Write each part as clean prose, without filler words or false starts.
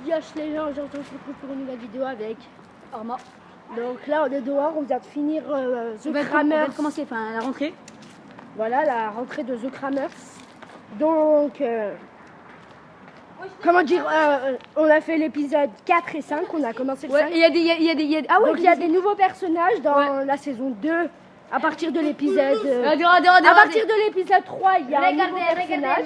Yosh les gens, aujourd'hui on se retrouve pour une nouvelle vidéo avec Orma. Donc là on est dehors, on vient de finir The On vient Kramers. de commencer, enfin la rentrée. Voilà la rentrée de The Kramers. Donc comment dire, on a fait l'épisode 4 et 5, on a commencé le 5. Il y a des nouveaux personnages dans la saison 2. À partir de l'épisode à partir de l'épisode 3, il y a un nouveau personnage.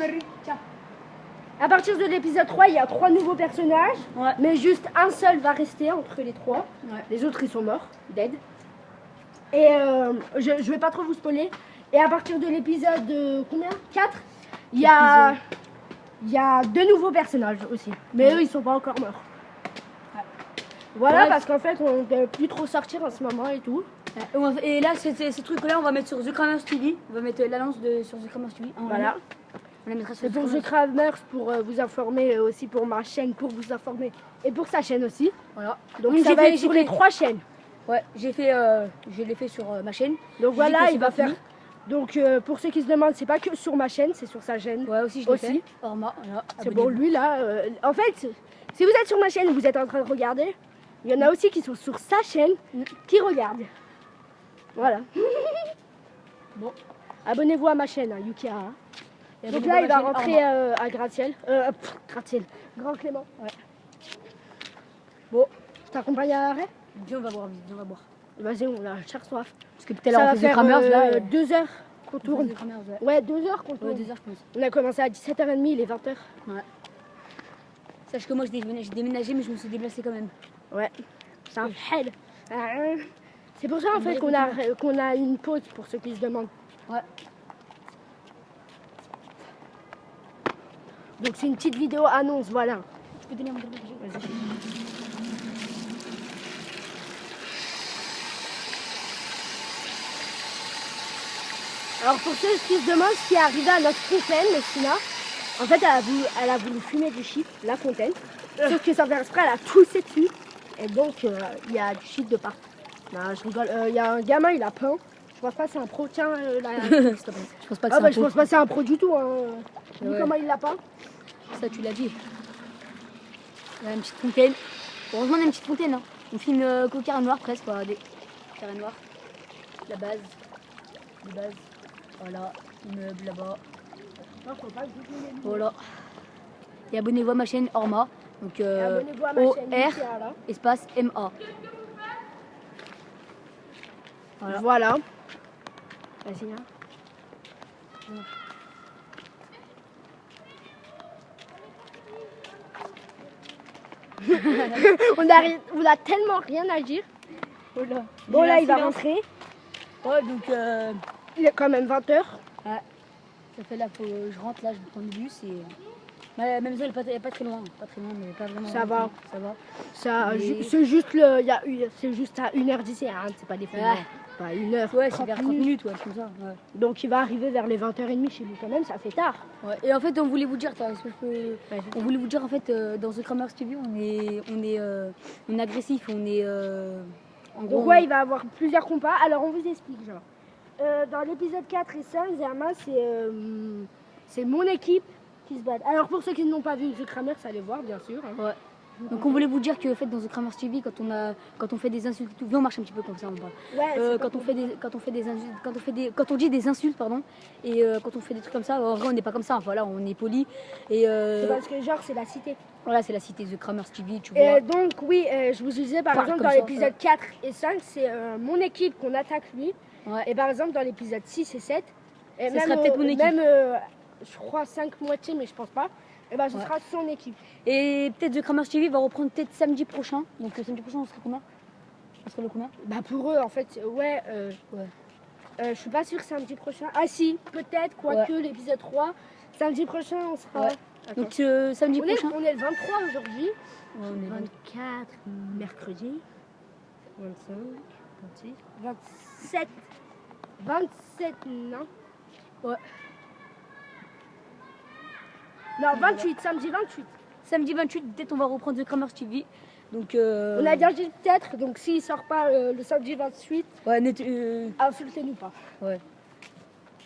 À partir de l'épisode 3, il y a 3 nouveaux personnages, mais juste un seul va rester entre les 3. Les autres, ils sont morts, dead. Et je vais pas trop vous spoiler. Et à partir de l'épisode combien 4, il y a 2 nouveaux personnages aussi. Mais eux, ils sont pas encore morts. Voilà, parce qu'en fait, on ne peut plus trop sortir en ce moment et tout. Et là, ces trucs-là, on va mettre sur The Kramers TV. On va mettre l'annonce sur The Kramers TV. Voilà. On la mettra sur C'est pour The Kramers, pour vous informer, aussi pour ma chaîne, pour vous informer, et pour sa chaîne aussi. Voilà. Donc ça va être sur les 3 chaînes. Ouais, je l'ai fait sur ma chaîne. Donc voilà, il va faire. Donc pour ceux qui se demandent, c'est pas que sur ma chaîne, c'est sur sa chaîne. Ouais, aussi je l'ai fait. Orma, voilà. C'est bon, lui là. En fait, si vous êtes sur ma chaîne, vous êtes en train de regarder. Il y en a aussi qui sont sur sa chaîne, qui regardent. Voilà. Bon, abonnez-vous à ma chaîne, hein, Yukihara. Donc là, il va rentrer à Gratte-Ciel. Grand Clément. Ouais. Bon, je t'accompagne à l'arrêt. Viens, on va boire. Vas-y, on a cher soif. Parce que peut-être là, on fait The Kramers, là. 2 heures qu'on tourne. Ouais, 2 heures qu'on tourne. Ouais, 2 heures, je pense. On a commencé à 17h30, il est 20h. Ouais. Sache que moi, j'ai déménagé, mais je me suis déplacée quand même. Ouais, c'est un hell. C'est pour ça en fait qu'on a une pause pour ceux qui se demandent. Ouais. Donc c'est une petite vidéo annonce, voilà. Tu peux donner mon téléphone? Vas-y. Alors pour ceux qui se demandent ce qui est arrivé à notre fontaine, Messina, en fait elle a voulu fumer du shit, la fontaine. Sauf que sans faire exprès, elle a toussé dessus. Et donc il y a du shit de partout. Non, je rigole. Il y a un gamin, il a peint. Je pense pas que c'est un pro. Tiens, je pense pas que c'est un pro. Je pense pas que c'est un pro du tout. Hein. Vu comment il l'a peint. Ça, tu l'as dit. Il y a une petite fontaine. Heureusement, on a une petite fontaine. Hein. On filme qu'au carré noir presque. Regardez. Carré noir. La base. De base. Voilà. Immeuble là-bas. Voilà. Et abonnez-vous à ma chaîne Orma. Donc O-R espace M-A. Voilà. Vas-y, hein. on a tellement rien à dire. Voilà. Bon là il va rentrer. Ouais, donc il est quand même 20h. Ouais. Ça fait là, faut je rentre là, je prends le bus et même ça, elle est pas très loin, mais pas vraiment. Ça va. Ça va. C'est juste c'est juste à 1h10, hein, c'est pas des films. Pas 1h. Ouais, c'est vers 30 minutes, ouais, comme ça. Ouais. Donc il va arriver vers les 20h30 chez lui quand même, ça fait tard. Ouais. Et en fait, on voulait vous dire, on voulait vous dire en fait, dans The Kramers TV, on est agressif, on est. En gros, donc ouais, il va avoir plusieurs compas. Alors on vous explique genre. Dans l'épisode 4 et 5, Zerma, c'est mon équipe qui se bat. Alors pour ceux qui n'ont pas vu The Kramers, allez voir bien sûr. Hein. Ouais. Donc on voulait vous dire que en fait, dans The Kramers TV, quand on fait des insultes, viens on marche un petit peu comme ça on parle. Ouais, quand on dit des insultes pardon, et quand on fait des trucs comme ça, en vrai on n'est pas comme ça, voilà, on est poli. Et c'est parce que genre c'est la cité. Voilà, c'est la cité The Kramers TV, tu vois. Et donc oui, je vous disais par exemple dans l'épisode 4 et 5, c'est mon équipe qu'on attaque lui. Ouais. Et par exemple dans l'épisode 6 et 7, et ça serait peut-être mon équipe. Même je crois 5 moitiés mais je pense pas. Et ben ce sera son équipe. Et peut-être The Kramers TV va reprendre peut-être samedi prochain. Donc samedi prochain on sera combien? On sera le combien? Bah pour eux en fait je suis pas sûre samedi prochain. Ah si, peut-être quoique l'épisode 3. Samedi prochain on sera. Donc samedi prochain. On est le 23 aujourd'hui. Ouais, on est 24 mercredi. 25, 26, 27. 27 non. Ouais. Non, 28, samedi 28. Samedi 28, peut-être on va reprendre The Kramers TV. Donc on a bien dit peut-être, donc s'il sort pas le samedi 28, ouais, insultez-nous pas. Ouais.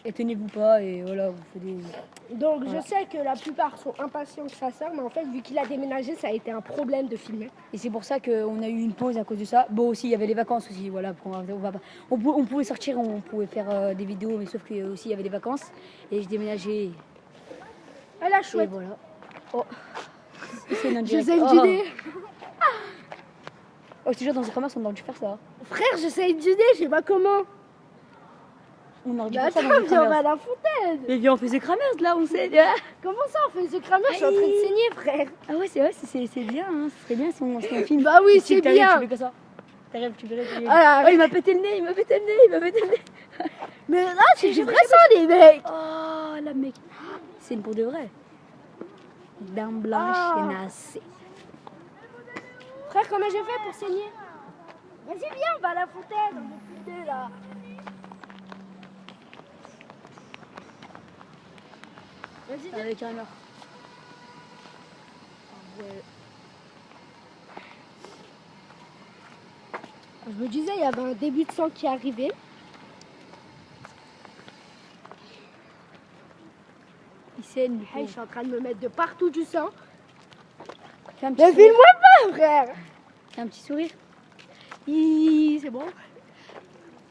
Et tenez-vous pas et voilà, vous faites des... Donc je sais que la plupart sont impatients que ça sorte, mais en fait vu qu'il a déménagé, ça a été un problème de filmer. Et c'est pour ça qu'on a eu une pause à cause de ça. Bon aussi, il y avait les vacances aussi, voilà. On pouvait sortir, on pouvait faire des vidéos, mais sauf que aussi il y avait les vacances. Et je déménageais. Elle a Et chouette. voilà. Oh, c'est notre Je direct. sais une Oh. idée. Oh, je te jure, dans un commerce, on aurait dû faire ça. Frère, je sais une idée, je sais pas comment. On aurait dû Mais faire ça attends, dans un viens, on va à commerce. la fontaine. Mais viens, on fait ce crameuse là, on sait. Comment ça, on fait ce crameur? Je suis en train de saigner, frère. Ah ouais, c'est bien, hein. Ce serait bien si on filme. Bah oui, Et si c'est t'arrives, bien. Tu fais que ça. T'arrives, tu verrais. Ah, Oh, il m'a pété le nez, il m'a pété le nez, il m'a pété le nez. mais là, c'est du vrai sang, les mecs. Oh, la mec. C'est une pour de vrai. Dame blanche Ah. et nassée. Frère, comment j'ai fait pour saigner? Vas-y, viens, on va à la fontaine. On est plus deux, là. Vas-y, viens. Avec un heure. Je me disais, il y avait un début de sang qui arrivait. Il saigne. du Hey, coup. je suis en train de me mettre de partout du sang. Fais un petit Mais sourire. filme-moi pas, frère. Fais un petit sourire. C'est bon.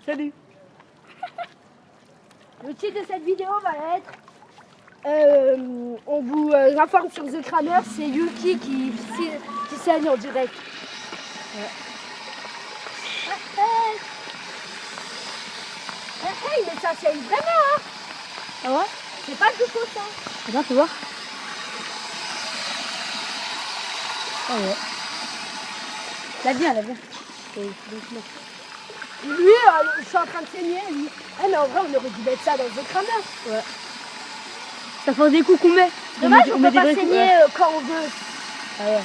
Salut. Le titre de cette vidéo va être on vous informe sur The Kramer, c'est Yuki qui saigne en direct. Hey, mais ça saigne vraiment, hein. Ah ouais? C'est pas du faux sang. Attends, fais voir. Ah ouais. La bien, la bien. Lui, je suis en train de saigner, lui. Ah mais en vrai, on aurait dû mettre ça dans The Kramer. Ouais. Ça fait des coups qu'on met. Dommage, on met peut pas vrais coups, saigner ouais. quand on veut. Ah ouais.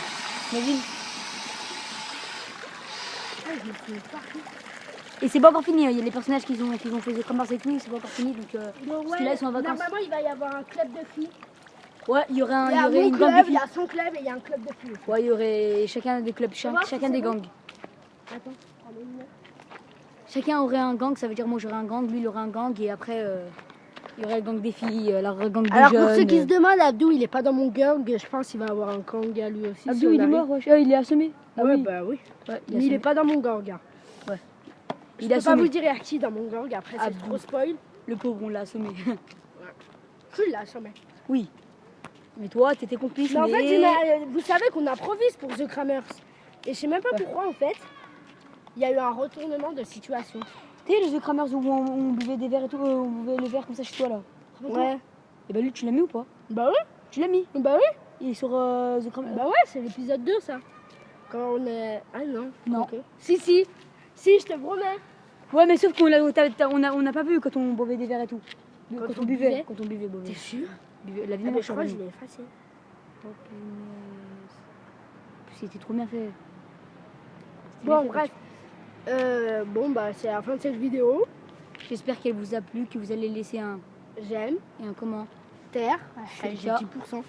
Imagine. Ah, je me suis partout. Et c'est pas encore fini, il y a les personnages qui ont fait The Commerce avec nous, c'est pas encore fini donc Donc, parce que là ils sont en vacances. normalement, il va y avoir un club de filles. Ouais, il y aurait Il y a une mon gang de club, il y filles. a son club et il y a un club de filles. Ouais, il y aurait chacun des clubs, voir si chacun c'est des bon. gangs. Attends, allez, Chacun aurait un gang, ça veut dire moi j'aurais un gang, lui il aurait un gang et après il y aurait le gang des filles, le gang des alors jeunes. pour ceux qui se demandent, Abdou il est pas dans mon gang, je pense qu'il va avoir un gang à lui aussi. si Abdou on il est arrive. mort, ouais. Ah, il est assommé. Ah Ouais, oui. bah oui. Ouais, Mais il est pas dans mon gang, gars. Ouais. Je Il est peux pas assommé. vous dire à qui dans mon gang, après c'est Abdou. trop spoil. Le pauvre on l'a assommé. Tu l'as jamais. Oui. Mais toi t'étais complice. Mais en fait, vous savez qu'on improvise pour The Kramers. Et je sais même pas pourquoi en fait, il y a eu un retournement de situation. Tu sais les The Kramers où on buvait des verres et tout, on buvait le verre comme ça chez toi là. Ouais. Et bah lui tu l'as mis ou pas? Bah oui. Tu l'as mis? Bah oui. Il est sur The Kramers. Bah ouais, c'est l'épisode 2 ça. Quand on est... Ah non. Non. Ok. Si, je te promets. Ouais, mais sauf qu'on on n'a pas vu quand on buvait des verres et tout. Quand Quand on on buvait. buvait. Quand on buvait, buvait. T'es sûr? La vie Ah, de mais je crois que je l'ai effacé. C'était trop bien fait. C'était Bon, bien fait. bref. Bon, bah, c'est la fin de cette vidéo. J'espère qu'elle vous a plu, que vous allez laisser un J'aime. et un comment. Terre. c'est J'ai ça. 10%.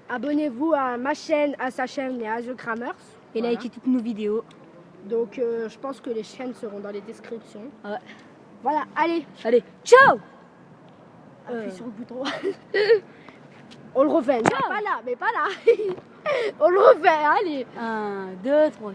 Abonnez-vous à ma chaîne, à sa chaîne et à The Kramers. Et Voilà. likez toutes nos vidéos. Donc, je pense que les chaînes seront dans les descriptions. Ouais. Voilà, allez. Allez, ciao. Appuie sur le bouton. On le refait. Non, pas là, mais pas là. On le refait, allez. 1, 2, 3.